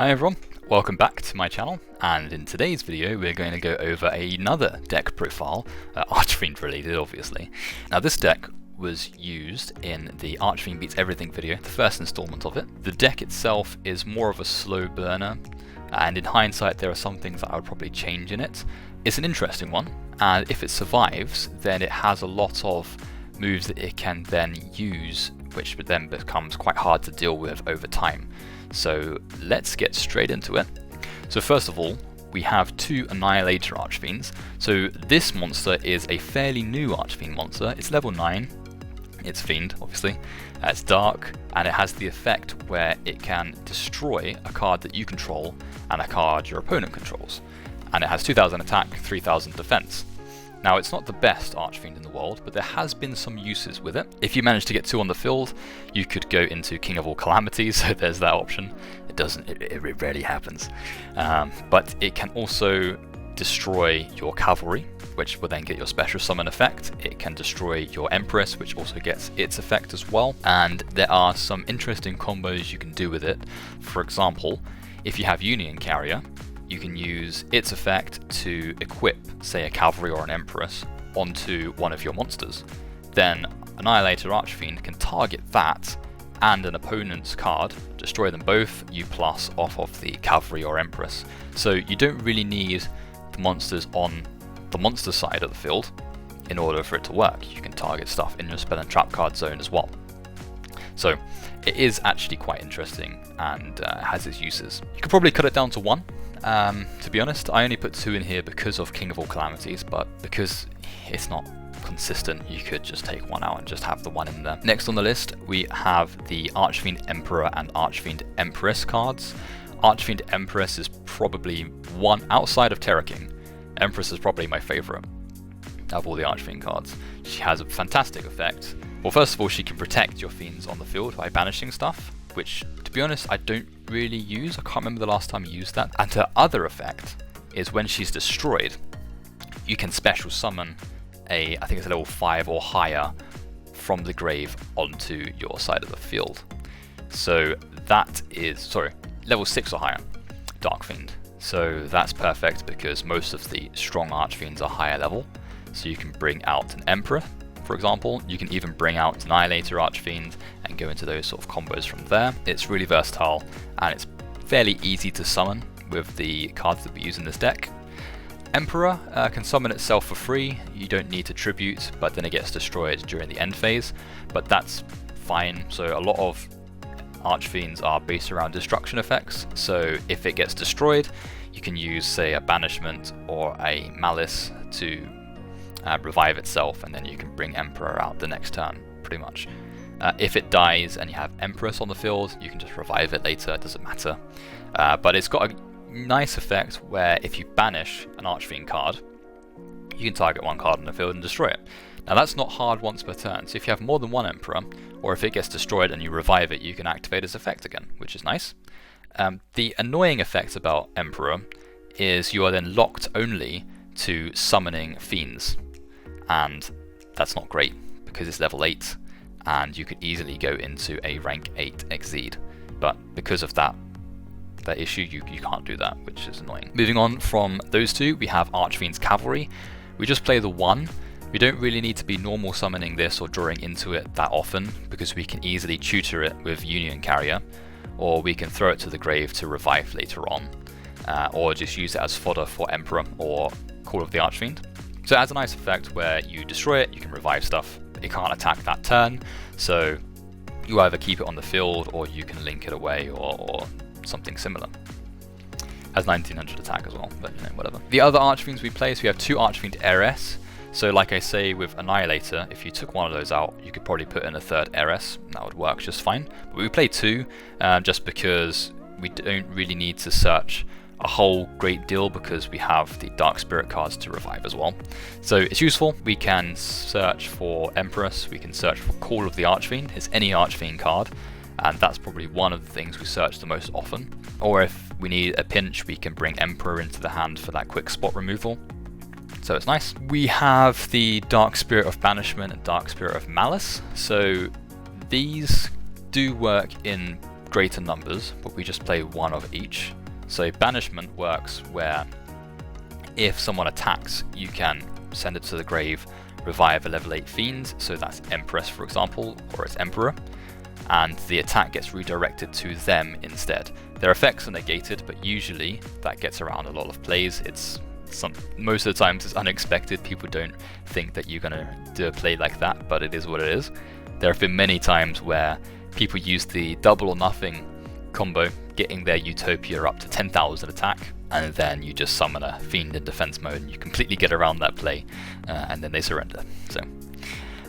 Hi everyone, welcome back to my channel, and in today's video we're going to go over another deck profile, Archfiend related obviously. Now this deck was used in the Archfiend Beats Everything video, the first installment of it. The deck itself is more of a slow burner, and in hindsight there are some things that I would probably change in it. It's an interesting one, and if it survives then it has a lot of moves that it can then use, which then becomes quite hard to deal with over time. So let's get straight into it. So first of all, we have two Annihilator Archfiends. So this monster is a fairly new Archfiend monster. It's level 9, it's Fiend obviously, it's dark, and it has the effect where it can destroy a card that you control and a card your opponent controls. And it has 2000 attack, 3000 defense. Now it's not the best Archfiend in the world, but there has been some uses with it. If you manage to get 2 on the field, you could go into King of all Calamities, so there's that option. It rarely happens. But it can also destroy your cavalry, which will then get your special summon effect. It can destroy your Empress, which also gets its effect as well. And there are some interesting combos you can do with it. For example, if you have Union Carrier, you can use its effect to equip, say, a cavalry or an empress onto one of your monsters. Then Annihilator Archfiend can target that and an opponent's card, destroy them both, you plus off of the cavalry or empress. So you don't really need the monsters on the monster side of the field in order for it to work. You can target stuff in your spell and trap card zone as well. So it is actually quite interesting and has its uses. You could probably cut it down to 1. To be honest, I only put 2 in here because of King of all Calamities, but because it's not consistent, you could just take 1 out and just have the 1 in there. Next on the list, we have the Archfiend Emperor and Archfiend Empress cards. Archfiend Empress is probably one, outside of Terra King, Empress is probably my favourite of all the Archfiend cards. She has a fantastic effect. Well, first of all, she can protect your fiends on the field by banishing stuff, which, to be honest, I don't really use. I can't remember the last time I used that. And her other effect is when she's destroyed, you can special summon I think it's a level 5 or higher from the grave onto your side of the field. So that is, level 6 or higher, Dark Fiend. So that's perfect because most of the strong Archfiends are higher level. So you can bring out an Emperor, for example. You can even bring out Annihilator Archfiend and go into those sort of combos from there. It's really versatile and it's fairly easy to summon with the cards that we use in this deck. Emperor can summon itself for free. You don't need to tribute, but then it gets destroyed during the end phase, but that's fine. So a lot of Archfiends are based around destruction effects, so if it gets destroyed, you can use, say, a banishment or a malice to revive itself, and then you can bring Emperor out the next turn, pretty much. If it dies and you have Empress on the field, you can just revive it later, it doesn't matter. But it's got a nice effect where if you banish an Archfiend card, you can target one card on the field and destroy it. Now that's not hard once per turn, so if you have more than one Emperor, or if it gets destroyed and you revive it, you can activate its effect again, which is nice. The annoying effect about Emperor is you are then locked only to summoning fiends, and that's not great because it's level 8 and you could easily go into a rank 8 Exceed, but because of that issue you can't do that, which is annoying. Moving on from those two, we have Archfiend's Cavalry. We just play the 1. We don't really need to be normal summoning this or drawing into it that often because we can easily tutor it with Union Carrier, or we can throw it to the grave to revive later on, or just use it as fodder for Emperor or Call of the Archfiend. So it has a nice effect where you destroy it, you can revive stuff. It can't attack that turn, so you either keep it on the field or you can link it away or something similar. Has 1900 attack as well, but you know, whatever. The other Archfiends we play, so we have 2 Archfiend Heiress. So like I say with Annihilator, if you took one of those out, you could probably put in a 3rd Heiress, that would work just fine. But we play 2 just because we don't really need to search a whole great deal because we have the Dark Spirit cards to revive as well. So it's useful. We can search for Empress, we can search for Call of the Archfiend, it's any Archfiend card, and that's probably one of the things we search the most often. Or if we need a pinch, we can bring Emperor into the hand for that quick spot removal. So it's nice. We have the Dark Spirit of Banishment and Dark Spirit of Malice. So these do work in greater numbers, but we just play one of each. So Banishment works where if someone attacks, you can send it to the grave, revive a level 8 fiend, so that's Empress for example, or it's Emperor, and the attack gets redirected to them instead. Their effects are negated, but usually that gets around a lot of plays. Most of the times it's unexpected, people don't think that you're going to do a play like that, but it is what it is. There have been many times where people use the double or nothing combo, getting their Utopia up to 10,000 attack, and then you just summon a fiend in defense mode and you completely get around that play, and then they surrender.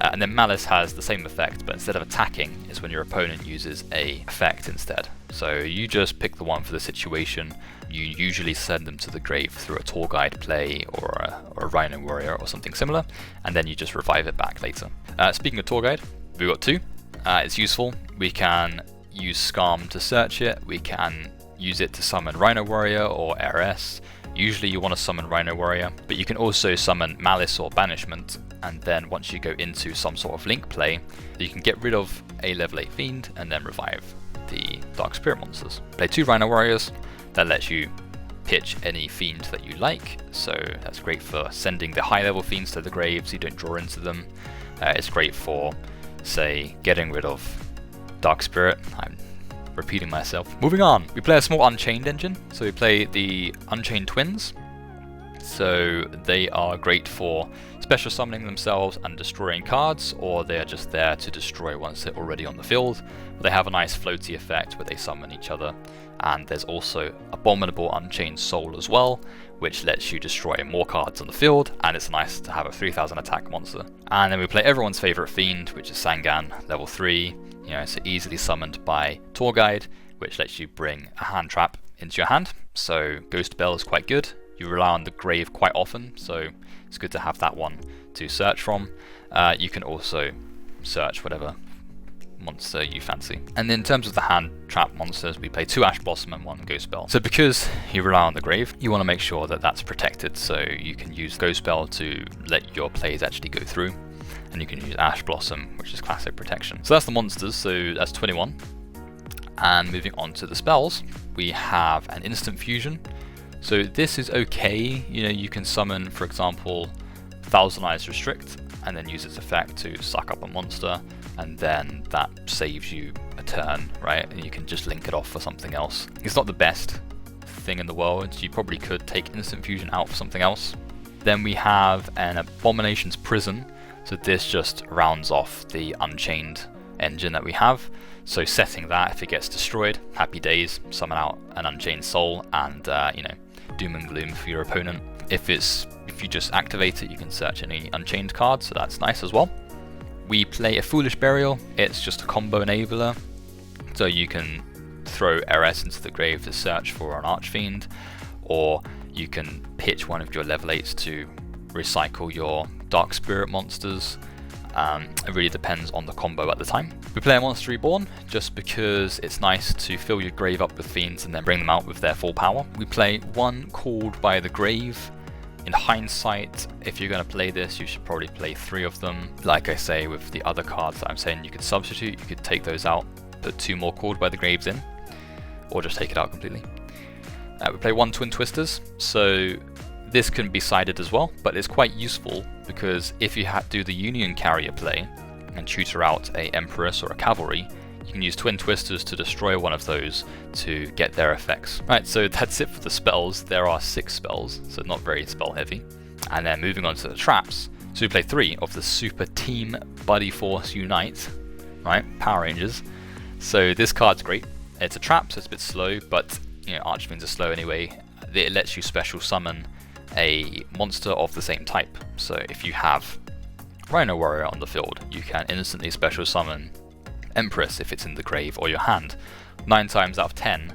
And then Malice has the same effect, but instead of attacking, it's when your opponent uses a effect instead. So you just pick the one for the situation. You usually send them to the grave through a Tour Guide play or a Rhino Warrior or something similar, and then you just revive it back later. Speaking of Tour Guide, we've got two. It's useful. We can use Scarm to search it. We can use it to summon Rhino Warrior or Heiress. Usually you want to summon Rhino Warrior, but you can also summon Malice or Banishment, and then once you go into some sort of link play, you can get rid of a level 8 fiend and then revive the Dark Spirit monsters. Play 2 Rhino Warriors, that lets you pitch any fiend that you like, so that's great for sending the high level fiends to the grave so you don't draw into them. It's great for, say, getting rid of Dark Spirit. I'm repeating myself. Moving on, we play a small Unchained engine, so we play the Unchained Twins. So they are great for special summoning themselves and destroying cards, or they are just there to destroy once they're already on the field. They have a nice floaty effect where they summon each other, and there's also Abominable Unchained Soul as well, which lets you destroy more cards on the field, and it's nice to have a 3000 attack monster. And then we play everyone's favourite fiend, which is Sangan, level 3. You know, it's easily summoned by Tour Guide, which lets you bring a hand trap into your hand. So Ghost Bell is quite good. You rely on the grave quite often, so it's good to have that one to search from. You can also search whatever monster you fancy. And in terms of the hand trap monsters, we play 2 Ash Blossom and 1 Ghost Bell. So because you rely on the grave, you want to make sure that that's protected, so you can use Ghost Bell to let your plays actually go through, and you can use Ash Blossom, which is classic protection. So that's the monsters, so that's 21. And moving on to the spells, we have an Instant Fusion. So this is okay, you know, you can summon, for example, Thousand Eyes Restrict, and then use its effect to suck up a monster, and then that saves you a turn, right? And you can just link it off for something else. It's not the best thing in the world, you probably could take Instant Fusion out for something else. Then we have an Abomination's Prison, so this just rounds off the Unchained engine that we have. So setting that, if it gets destroyed, happy days, summon out an Unchained Soul and, you know, doom and gloom for your opponent. If you just activate it, you can search any Unchained card, so that's nice as well. We play a Foolish Burial. It's just a combo enabler, so you can throw Heiress into the grave to search for an Archfiend, or you can pitch one of your level 8s to recycle your Dark Spirit monsters. It really depends on the combo at the time. We play a Monster Reborn just because it's nice to fill your grave up with fiends and then bring them out with their full power. We play 1 Called by the Grave. In hindsight, if you're going to play this, you should probably play 3 of them. Like I say, with the other cards that I'm saying you could substitute, you could take those out, put 2 more Called by the Graves in, or just take it out completely. We play 1 Twin Twisters, so this can be sided as well, but it's quite useful because if you do the Union Carrier play and tutor out a Empress or a Cavalry, you can use Twin Twisters to destroy one of those to get their effects. Right, so that's it for the spells. There are 6 spells, so not very spell heavy. And then moving on to the traps. So we play 3 of the Super Team Buddy Force Unite, right? Power Rangers. So this card's great. It's a trap, so it's a bit slow, but you know, Archfiends are slow anyway. It lets you special summon a monster of the same type. So if you have Rhino Warrior on the field, you can instantly special summon Empress if it's in the grave or your hand. 9 times out of 10,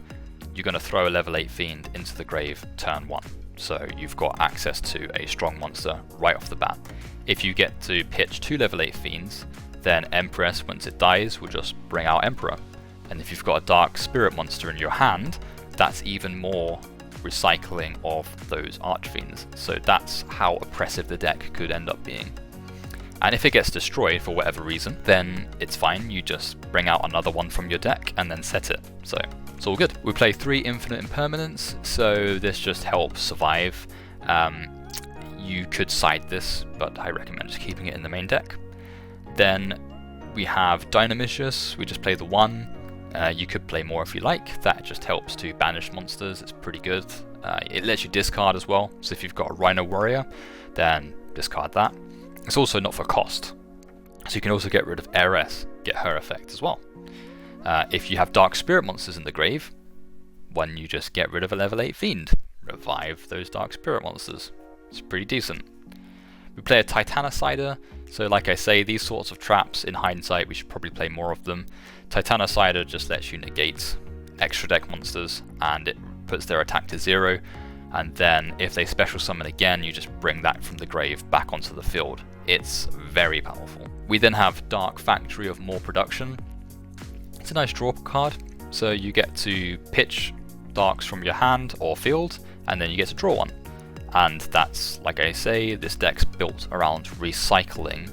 you're going to throw a level 8 fiend into the grave turn 1. So you've got access to a strong monster right off the bat. If you get to pitch 2 level 8 fiends, then Empress, once it dies, will just bring out Emperor. And if you've got a Dark Spirit monster in your hand, that's even more recycling of those Archfiends. So that's how oppressive the deck could end up being. And if it gets destroyed for whatever reason, then it's fine, you just bring out another one from your deck and then set it. So it's all good. We play 3 infinite impermanence, so this just helps survive. You could side this, but I recommend just keeping it in the main deck. Then we have Dynamicious, we just play the 1. You could play more if you like, that just helps to banish monsters, it's pretty good. It lets you discard as well, so if you've got a Rhino Warrior, then discard that. It's also not for cost, so you can also get rid of Heiress, get her effect as well. If you have Dark Spirit monsters in the grave, when you just get rid of a level 8 Fiend, revive those Dark Spirit monsters. It's pretty decent. We play a Titanicider, so like I say, these sorts of traps, in hindsight, we should probably play more of them. Titanicider just lets you negate extra deck monsters, and it puts their attack to 0, and then if they special summon again, you just bring that from the grave back onto the field. It's very powerful. We then have Dark Factory of More Production. It's a nice draw card, so you get to pitch darks from your hand or field, and then you get to draw one. And that's, like I say, this deck's built around recycling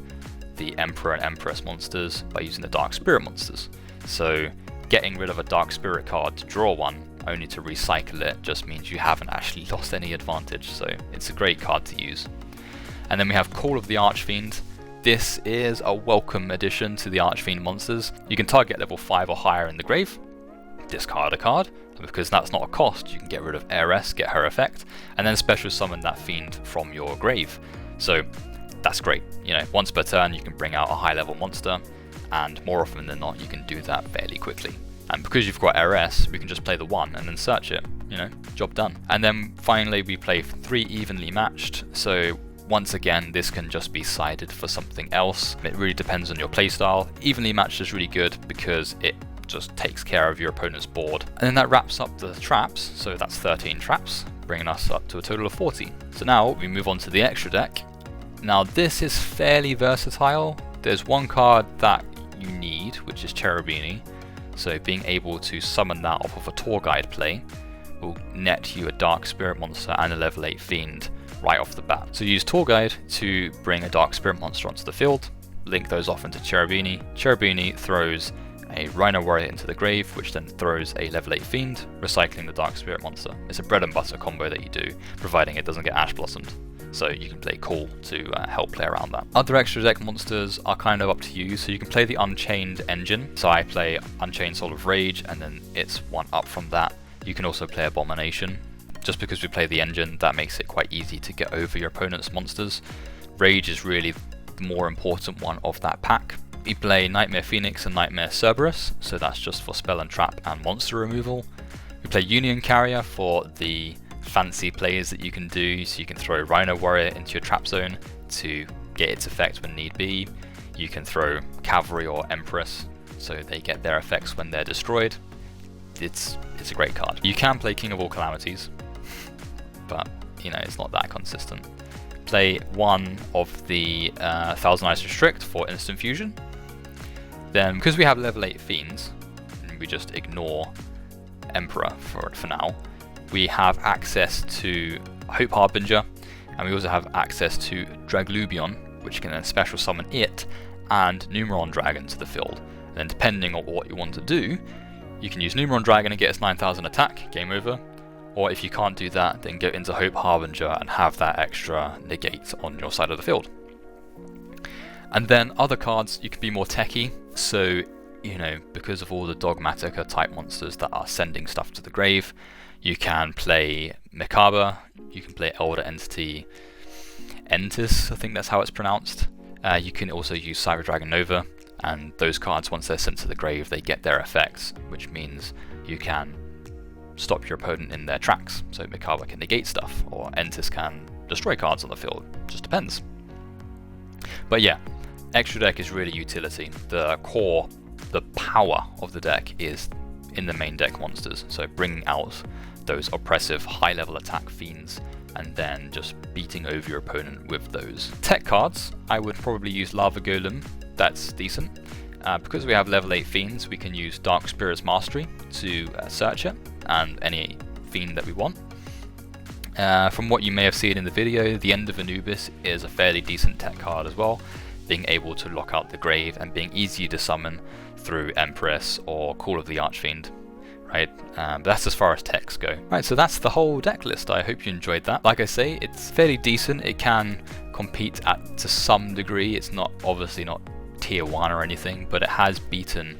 the Emperor and Empress monsters by using the Dark Spirit monsters. So getting rid of a Dark Spirit card to draw one, only to recycle it, just means you haven't actually lost any advantage, so it's a great card to use. And then we have Call of the Archfiend. This is a welcome addition to the Archfiend monsters. You can target level 5 or higher in the grave, discard a card, and because that's not a cost, you can get rid of Heiress, get her effect, and then special summon that Fiend from your grave. So that's great. You know, once per turn you can bring out a high level monster, and more often than not you can do that fairly quickly. And because you've got Heiress, we can just play the 1 and then search it, you know, job done. And then finally we play 3 evenly matched, so once again this can just be sided for something else. It really depends on your playstyle. Evenly matched is really good because it just takes care of your opponent's board. And then that wraps up the traps, so that's 13 traps, bringing us up to a total of 40. So now we move on to the extra deck. Now this is fairly versatile. There's one card that you need, which is Cherubini. So being able to summon that off of a tour guide play will net you a Dark Spirit monster and a level 8 Fiend right off the bat. So use tour guide to bring a Dark Spirit monster onto the field, link those off into Cherubini. Cherubini throws a Rhino Warrior into the grave, which then throws a level 8 Fiend, recycling the Dark Spirit monster. It's a bread and butter combo that you do, providing it doesn't get Ash Blossomed. So you can play Call to help play around that. Other extra deck monsters are kind of up to you, so you can play the Unchained Engine. So I play Unchained Soul of Rage, and then it's one up from that. You can also play Abomination. Just because we play the engine, that makes it quite easy to get over your opponent's monsters. Rage is really the more important one of that pack. We play Nightmare Phoenix and Nightmare Cerberus, so that's just for spell and trap and monster removal. We play Union Carrier for the fancy plays that you can do, so you can throw Rhino Warrior into your trap zone to get its effect when need be. You can throw Cavalry or Empress, so they get their effects when they're destroyed. It's a great card. You can play King of All Calamities, but you know, it's not that consistent. Play one of the Thousand Eyes Restrict for instant fusion. Then, because we have level 8 Fiends, and we just ignore Emperor for now, we have access to Hope Harbinger, and we also have access to Draglubion, which can then special summon it and Numeron Dragon to the field. And then depending on what you want to do, you can use Numeron Dragon and get its 9000 attack, game over. Or if you can't do that, then go into Hope Harbinger and have that extra negate on your side of the field. And then other cards, you can be more techie, so you know, because of all the Dogmatica type monsters that are sending stuff to the grave, you can play Mekaba, you can play Elder Entity Entis, I think that's how it's pronounced. You can also use Cyber Dragon Nova, and those cards, once they're sent to the grave, they get their effects, which means you can stop your opponent in their tracks. So Mekaba can negate stuff, or Entis can destroy cards on the field, just depends. But yeah, extra deck is really utility. The core, the power of the deck is in the main deck monsters, so bringing out those oppressive high level attack fiends and then just beating over your opponent with those. Tech cards, I would probably use Lava Golem, that's decent. Because we have level 8 fiends, we can use Dark Spirit's Mastery to search it, and any fiend that we want. From what you may have seen in the video, the End of Anubis is a fairly decent tech card as well. being able to lock out the grave and being easy to summon through Empress or Call of the Archfiend. Right, but that's as far as techs go. Right, so that's the whole deck list. I hope you enjoyed that. Like I say, it's fairly decent. It can compete to some degree. It's not obviously not tier 1 or anything, but it has beaten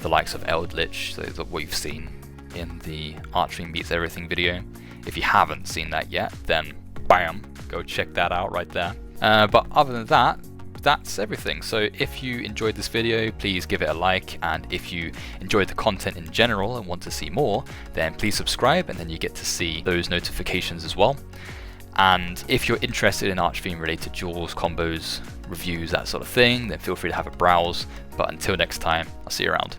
the likes of Eldritch, so that we've seen in the Archfiend Beats Everything video. If you haven't seen that yet, then bam, go check that out right there. But other than that, that's everything. So if you enjoyed this video, please give it a like, and if you enjoyed the content in general and want to see more, then please subscribe, and then you get to see those notifications as well. And if you're interested in Archfiend related duels, combos, reviews, that sort of thing, then feel free to have a browse. But until next time, I'll see you around.